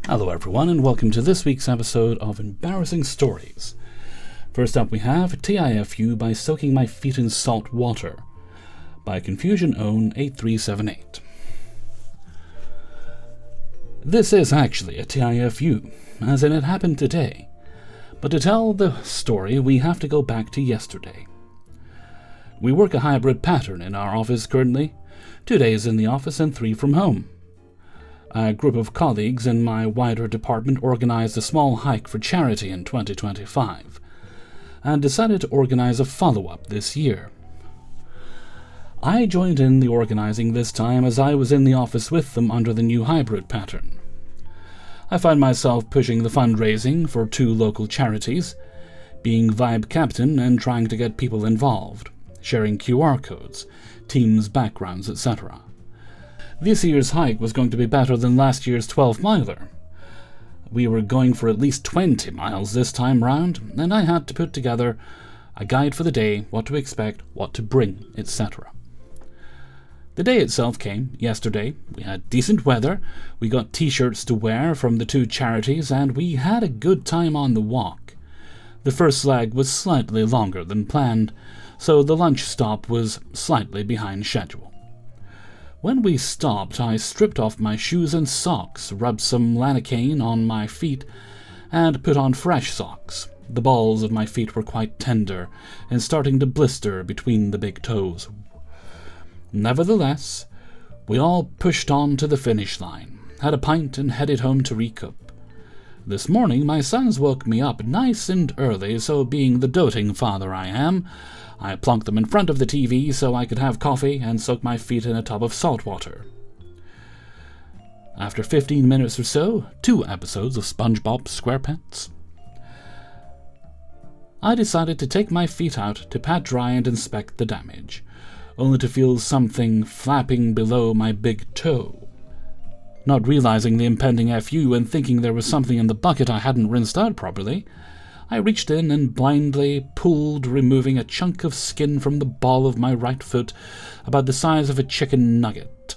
Hello everyone, and welcome to this week's episode of Embarrassing Stories. First up we have TIFU by Soaking My Feet in Salt Water by Confusion Own 8378. This is actually a TIFU, as in it happened today, but to tell the story we have to go back to yesterday. We work a hybrid pattern in our office currently, 2 days in the office and 3 from home. A group of colleagues in my wider department organized a small hike for charity in 2025, and decided to organize a follow-up this year. I joined in the organizing this time as I was in the office with them under the new hybrid pattern. I find myself pushing the fundraising for 2 local charities, being vibe captain and trying to get people involved, sharing QR codes, teams' backgrounds, etc. This year's hike was going to be better than last year's 12-miler. We were going for at least 20 miles this time round, and I had to put together a guide for the day, what to expect, what to bring, etc. The day itself came yesterday. We had decent weather, we got t-shirts to wear from the 2 charities, and we had a good time on the walk. The first leg was slightly longer than planned, so the lunch stop was slightly behind schedule. When we stopped, I stripped off my shoes and socks, rubbed some lanacane on my feet, and put on fresh socks. The balls of my feet were quite tender and starting to blister between the big toes. Nevertheless, we all pushed on to the finish line, had a pint and headed home to recoup. This morning my sons woke me up nice and early, so being the doting father I am, I plunked them in front of the TV so I could have coffee and soak my feet in a tub of salt water. After 15 minutes or so, 2 episodes of SpongeBob SquarePants, I decided to take my feet out to pat dry and inspect the damage, only to feel something flapping below my big toe. Not realizing the impending FU and thinking there was something in the bucket I hadn't rinsed out properly, I reached in and blindly pulled, removing a chunk of skin from the ball of my right foot about the size of a chicken nugget.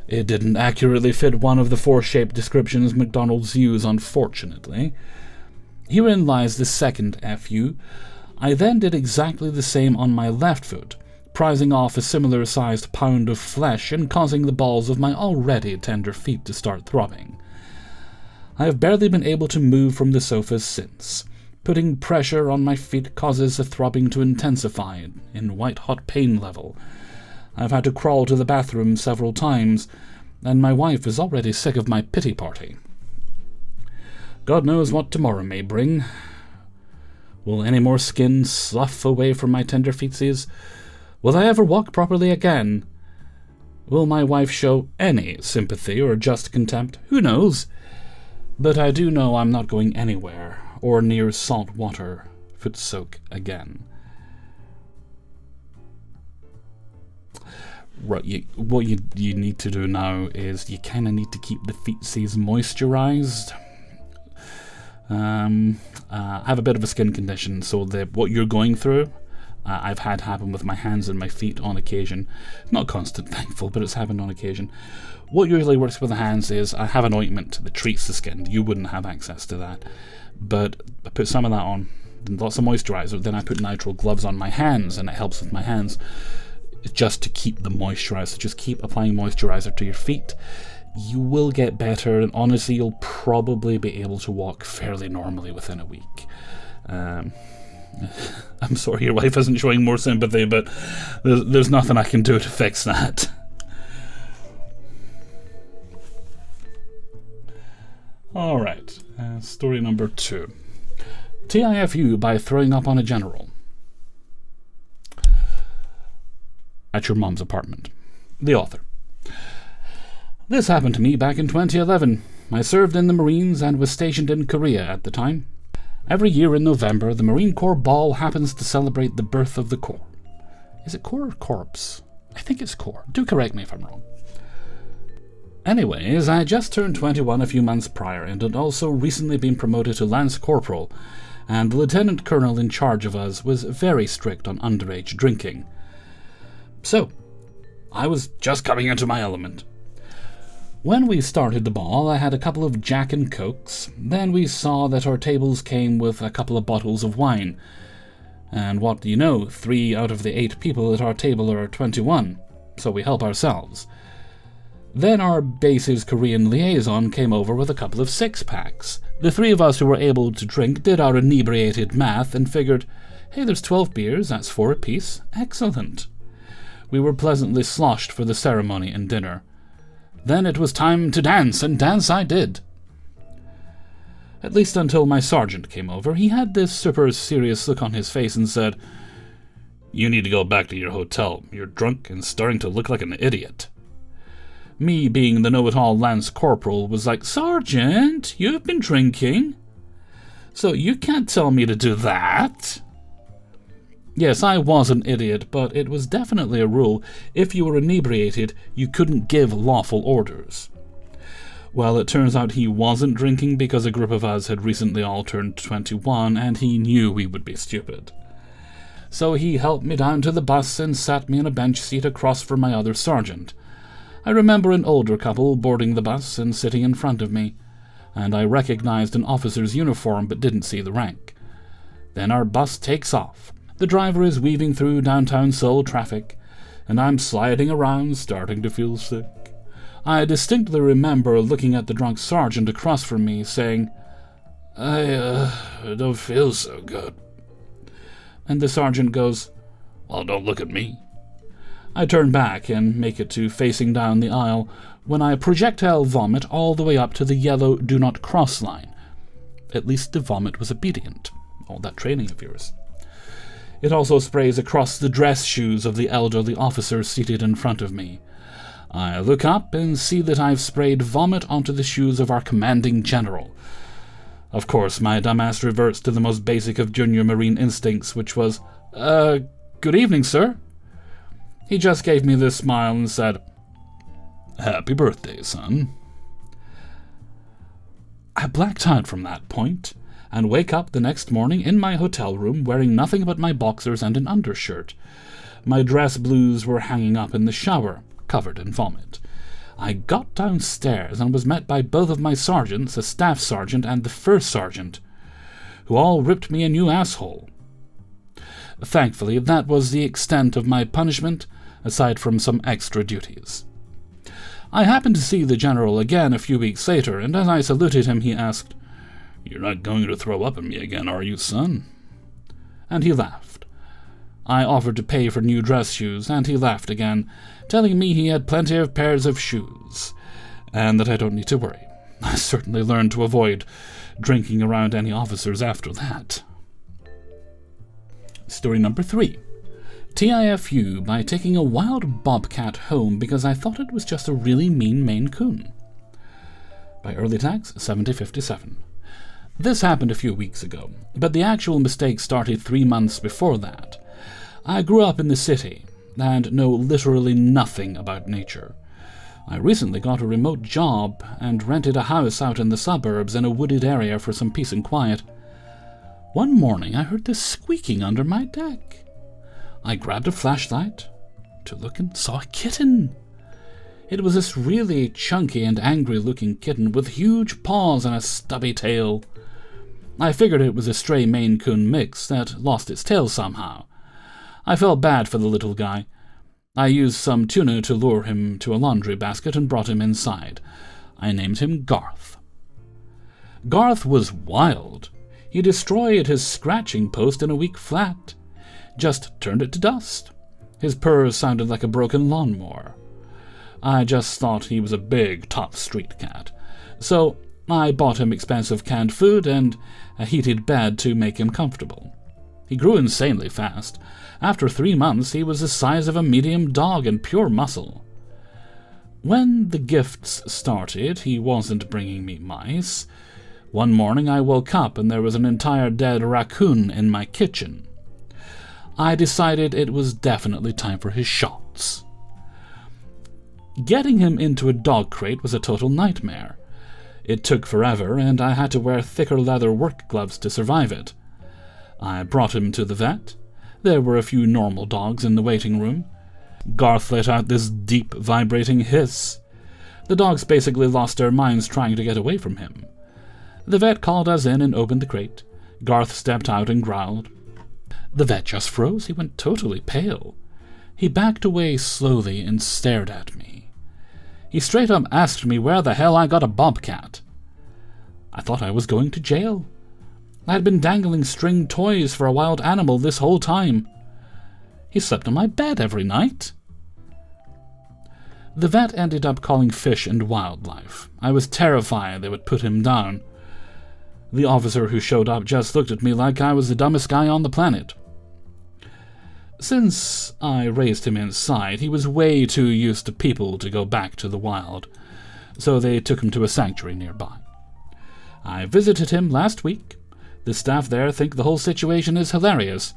It didn't accurately fit one of the 4 shape descriptions McDonald's use, unfortunately. Herein lies the second FU. I then did exactly the same on my left foot, prizing off a similar-sized pound of flesh and causing the balls of my already tender feet to start throbbing. I have barely been able to move from the sofa since. Putting pressure on my feet causes the throbbing to intensify in white-hot pain level. I've had to crawl to the bathroom several times, and my wife is already sick of my pity party. God knows what tomorrow may bring. Will any more skin slough away from my tender feetsies? Will I ever walk properly again? Will my wife show any sympathy or just contempt? Who knows? But I do know I'm not going anywhere or near salt water foot soak again. Right, what you need to do now is you kind of need to keep the feetsies moisturized. I have a bit of a skin condition, so what you're going through, I've had happen with my hands and my feet on occasion. Not constant, thankful, but it's happened on occasion. What usually works with the hands is I have an ointment that treats the skin. You wouldn't have access to that. But I put some of that on, lots of moisturizer, then I put nitrile gloves on my hands, and it helps with my hands just to keep them moisturized. So just keep applying moisturizer to your feet. You will get better, and honestly, you'll probably be able to walk fairly normally within a week. I'm sorry your wife isn't showing more sympathy, but there's nothing I can do to fix that. Alright, story number 2. TIFU by throwing up on a general. At your mom's apartment. The author. This happened to me back in 2011. I served in the Marines and was stationed in Korea at the time. Every year in November, the Marine Corps Ball happens to celebrate the birth of the Corps. Is it Corps or Corps? I think it's Corps. Do correct me if I'm wrong. Anyways, I had just turned 21 a few months prior and had also recently been promoted to Lance Corporal, and the Lieutenant Colonel in charge of us was very strict on underage drinking. So, I was just coming into my element. When we started the ball, I had a couple of Jack and Cokes. Then we saw that our tables came with a couple of bottles of wine. And what do you know, 3 out of the 8 people at our table are 21, so we help ourselves. Then our base's Korean liaison came over with a couple of 6-packs. The 3 of us who were able to drink did our inebriated math and figured, hey, there's 12 beers, that's 4 apiece. Excellent. We were pleasantly sloshed for the ceremony and dinner. Then it was time to dance, and dance I did. At least until my sergeant came over. He had this super serious look on his face and said, "You need to go back to your hotel. You're drunk and starting to look like an idiot." Me, being the know-it-all Lance Corporal, was like, "Sergeant, you've been drinking, so you can't tell me to do that." Yes, I was an idiot, but it was definitely a rule. If you were inebriated, you couldn't give lawful orders. Well, it turns out he wasn't drinking because a group of us had recently all turned 21, and he knew we would be stupid. So he helped me down to the bus and sat me in a bench seat across from my other sergeant. I remember an older couple boarding the bus and sitting in front of me, and I recognized an officer's uniform but didn't see the rank. Then our bus takes off. The driver is weaving through downtown Seoul traffic, and I'm sliding around, starting to feel sick. I distinctly remember looking at the drunk sergeant across from me, saying, I don't feel so good. And the sergeant goes, "Well, don't look at me." I turn back and make it to facing down the aisle when I projectile vomit all the way up to the yellow "do not cross" line. At least the vomit was obedient. All that training of yours. It also sprays across the dress shoes of the elderly officer seated in front of me. I look up and see that I've sprayed vomit onto the shoes of our commanding general. Of course, my dumbass reverts to the most basic of junior Marine instincts, which was, "Good evening, sir." He just gave me this smile and said, "Happy birthday, son." I blacked out from that point, and wake up the next morning in my hotel room wearing nothing but my boxers and an undershirt. My dress blues were hanging up in the shower, covered in vomit. I got downstairs and was met by both of my sergeants, a staff sergeant and the first sergeant, who all ripped me a new asshole. Thankfully, that was the extent of my punishment, aside from some extra duties. I happened to see the general again a few weeks later, and as I saluted him, he asked, "You're not going to throw up on me again, are you, son?" And he laughed. I offered to pay for new dress shoes, and he laughed again, telling me he had plenty of pairs of shoes, and that I don't need to worry. I certainly learned to avoid drinking around any officers after that. Story number 3. TIFU by taking a wild bobcat home because I thought it was just a really mean Maine Coon. By Early Tax, 7057. This happened a few weeks ago, but the actual mistake started 3 months before that. I grew up in the city and know literally nothing about nature. I recently got a remote job and rented a house out in the suburbs in a wooded area for some peace and quiet. One morning I heard this squeaking under my deck. I grabbed a flashlight to look and saw a kitten. It was this really chunky and angry-looking kitten with huge paws and a stubby tail. I figured it was a stray Maine Coon mix that lost its tail somehow. I felt bad for the little guy. I used some tuna to lure him to a laundry basket and brought him inside. I named him Garth. Garth was wild. He destroyed his scratching post in a week flat. Just turned it to dust. His purrs sounded like a broken lawnmower. I just thought he was a big, tough street cat. So I bought him expensive canned food and a heated bed to make him comfortable. He grew insanely fast. After 3 months, he was the size of a medium dog and pure muscle. When the gifts started, he wasn't bringing me mice. One morning I woke up and there was an entire dead raccoon in my kitchen. I decided it was definitely time for his shots. Getting him into a dog crate was a total nightmare. It took forever, and I had to wear thicker leather work gloves to survive it. I brought him to the vet. There were a few normal dogs in the waiting room. Garth let out this deep, vibrating hiss. The dogs basically lost their minds trying to get away from him. The vet called us in and opened the crate. Garth stepped out and growled. The vet just froze. He went totally pale. He backed away slowly and stared at me. He straight up asked me where the hell I got a bobcat. I thought I was going to jail. I had been dangling string toys for a wild animal this whole time. He slept on my bed every night. The vet ended up calling Fish and Wildlife. I was terrified they would put him down. The officer who showed up just looked at me like I was the dumbest guy on the planet. Since I raised him inside, he was way too used to people to go back to the wild, so they took him to a sanctuary nearby. I visited him last week. The staff there think the whole situation is hilarious.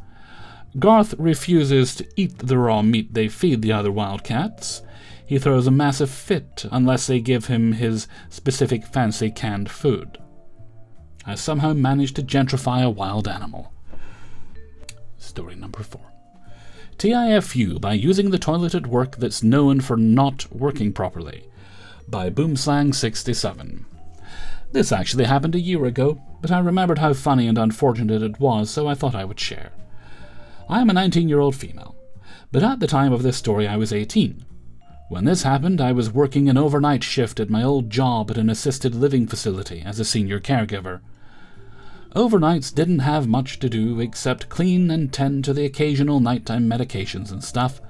Garth refuses to eat the raw meat they feed the other wildcats. He throws a massive fit unless they give him his specific fancy canned food. I somehow managed to gentrify a wild animal. Story number 4. TIFU by using the toilet at work that's known for not working properly, by Boomslang67. This actually happened a year ago, but I remembered how funny and unfortunate it was, so I thought I would share. I am a 19-year-old female, but at the time of this story I was 18. When this happened, I was working an overnight shift at my old job at an assisted living facility as a senior caregiver. Overnights didn't have much to do except clean and tend to the occasional nighttime medications and stuff,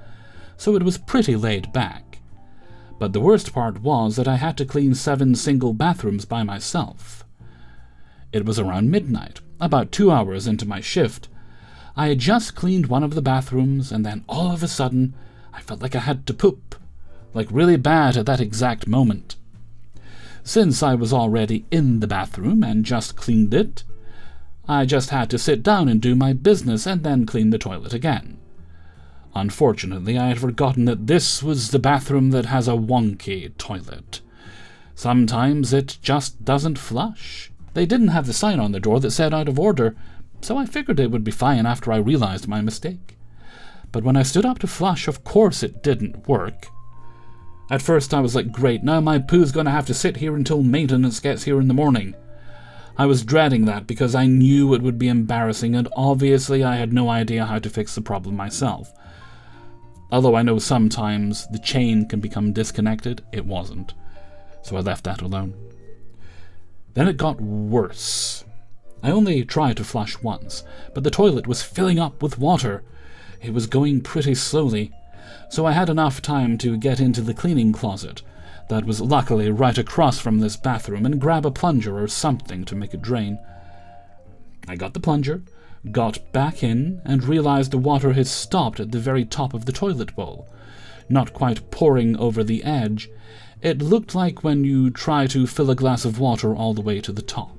so it was pretty laid back. But the worst part was that I had to clean 7 single bathrooms by myself. It was around midnight, about 2 hours into my shift. I had just cleaned one of the bathrooms, and then all of a sudden, I felt like I had to poop, like really bad at that exact moment. Since I was already in the bathroom and just cleaned it, I just had to sit down and do my business and then clean the toilet again. Unfortunately, I had forgotten that this was the bathroom that has a wonky toilet. Sometimes it just doesn't flush. They didn't have the sign on the door that said out of order, so I figured it would be fine after I realized my mistake. But when I stood up to flush, of course it didn't work. At first I was like, great, now my poo's going to have to sit here until maintenance gets here in the morning. I was dreading that because I knew it would be embarrassing, and obviously I had no idea how to fix the problem myself. Although I know sometimes the chain can become disconnected, it wasn't, so I left that alone. Then it got worse. I only tried to flush once, but the toilet was filling up with water. It was going pretty slowly, so I had enough time to get into the cleaning closet that was luckily right across from this bathroom and grab a plunger or something to make it drain. I got the plunger, got back in, and realized the water had stopped at the very top of the toilet bowl, not quite pouring over the edge. It looked like when you try to fill a glass of water all the way to the top.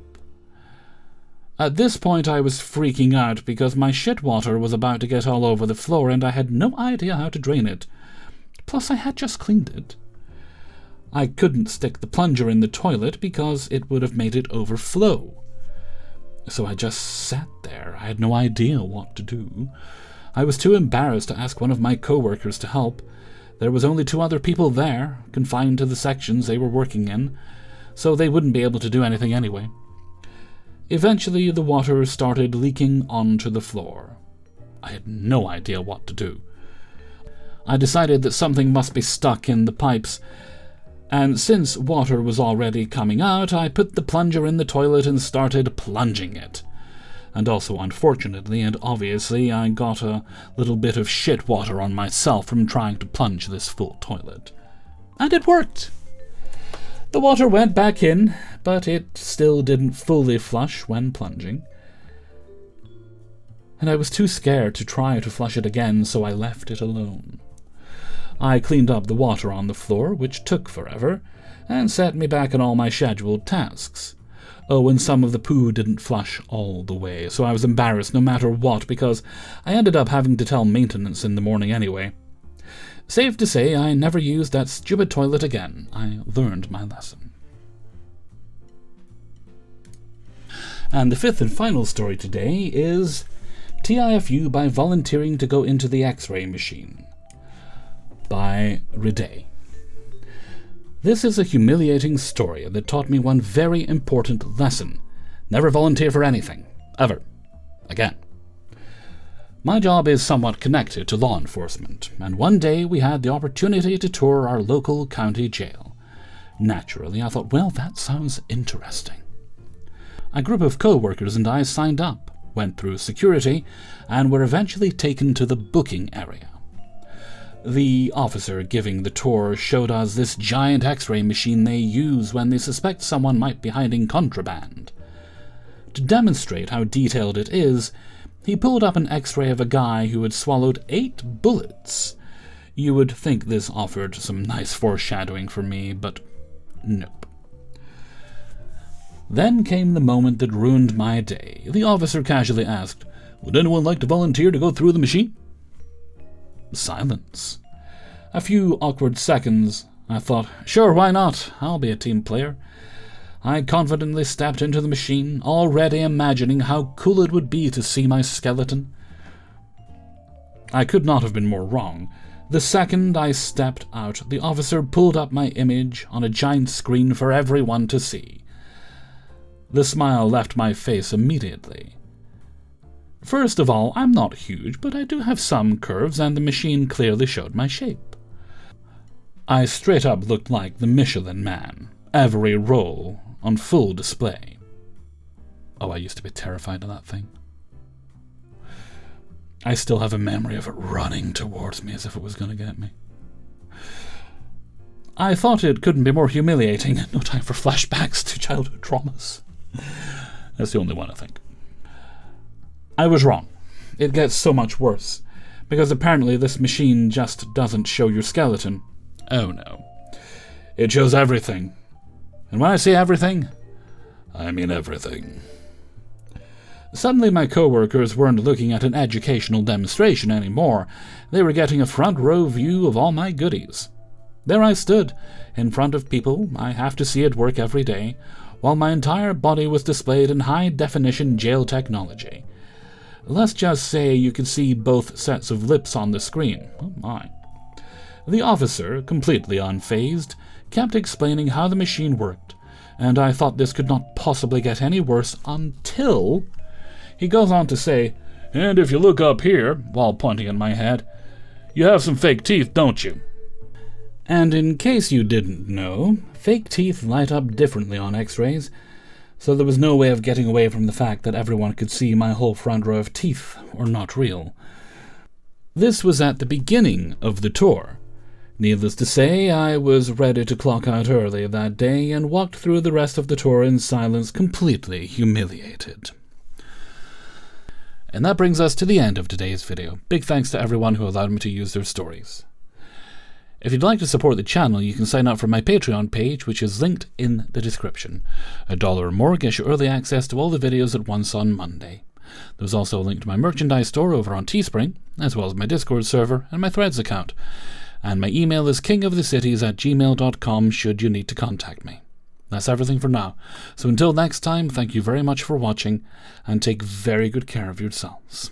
At this point I was freaking out because my shit water was about to get all over the floor and I had no idea how to drain it. Plus I had just cleaned it. I couldn't stick the plunger in the toilet because it would have made it overflow. So I just sat there. I had no idea what to do. I was too embarrassed to ask one of my co-workers to help. There was only 2 other people there, confined to the sections they were working in, so they wouldn't be able to do anything anyway. Eventually, the water started leaking onto the floor. I had no idea what to do. I decided that something must be stuck in the pipes, and since water was already coming out, I put the plunger in the toilet and started plunging it. And also, unfortunately and obviously, I got a little bit of shit water on myself from trying to plunge this full toilet. And it worked! The water went back in, but it still didn't fully flush when plunging. And I was too scared to try to flush it again, so I left it alone. I cleaned up the water on the floor, which took forever, and set me back on all my scheduled tasks. Oh, and some of the poo didn't flush all the way, so I was embarrassed no matter what, because I ended up having to tell maintenance in the morning anyway. Safe to say, I never used that stupid toilet again. I learned my lesson. And the 5th and final story today is TIFU by volunteering to go into the X-ray machine, by Riday. This is a humiliating story that taught me one very important lesson. Never volunteer for anything. Ever. Again. My job is somewhat connected to law enforcement, and one day we had the opportunity to tour our local county jail. Naturally, I thought, well, that sounds interesting. A group of co-workers and I signed up, went through security, and were eventually taken to the booking area. The officer giving the tour showed us this giant X-ray machine they use when they suspect someone might be hiding contraband. To demonstrate how detailed it is, he pulled up an X-ray of a guy who had swallowed 8 bullets. You would think this offered some nice foreshadowing for me, but nope. Then came the moment that ruined my day. The officer casually asked, "Would anyone like to volunteer to go through the machine?" Silence. A few awkward seconds. I thought, sure, why not? I'll be a team player. I confidently stepped into the machine, already imagining how cool it would be to see my skeleton. I could not have been more wrong. The second I stepped out, the officer pulled up my image on a giant screen for everyone to see. The smile left my face immediately. First of all, I'm not huge, but I do have some curves, and the machine clearly showed my shape. I straight up looked like the Michelin Man, every roll on full display. Oh, I used to be terrified of that thing. I still have a memory of it running towards me as if it was going to get me. I thought it couldn't be more humiliating. No time for flashbacks to childhood traumas. That's the only one, I think. I was wrong. It gets so much worse, because apparently this machine just doesn't show your skeleton. Oh no. It shows everything. And when I say everything, I mean everything. Suddenly my co-workers weren't looking at an educational demonstration anymore. They were getting a front row view of all my goodies. There I stood, in front of people I have to see at work every day, while my entire body was displayed in high-definition jail technology. Let's just say you could see both sets of lips on the screen. Oh my. The officer, completely unfazed, kept explaining how the machine worked, and I thought this could not possibly get any worse until he goes on to say, "And if you look up here," while pointing at my head, "you have some fake teeth, don't you?" And in case you didn't know, fake teeth light up differently on X-rays, so there was no way of getting away from the fact that everyone could see my whole front row of teeth were not real. This was at the beginning of the tour. Needless to say, I was ready to clock out early that day and walked through the rest of the tour in silence, completely humiliated. And that brings us to the end of today's video. Big thanks to everyone who allowed me to use their stories. If you'd like to support the channel, you can sign up for my Patreon page, which is linked in the description. $1 or more gets you early access to all the videos at once on Monday. There's also a link to my merchandise store over on Teespring, as well as my Discord server and my Threads account. And my email is kingofthecities@gmail.com should you need to contact me. That's everything for now. So until next time, thank you very much for watching, and take very good care of yourselves.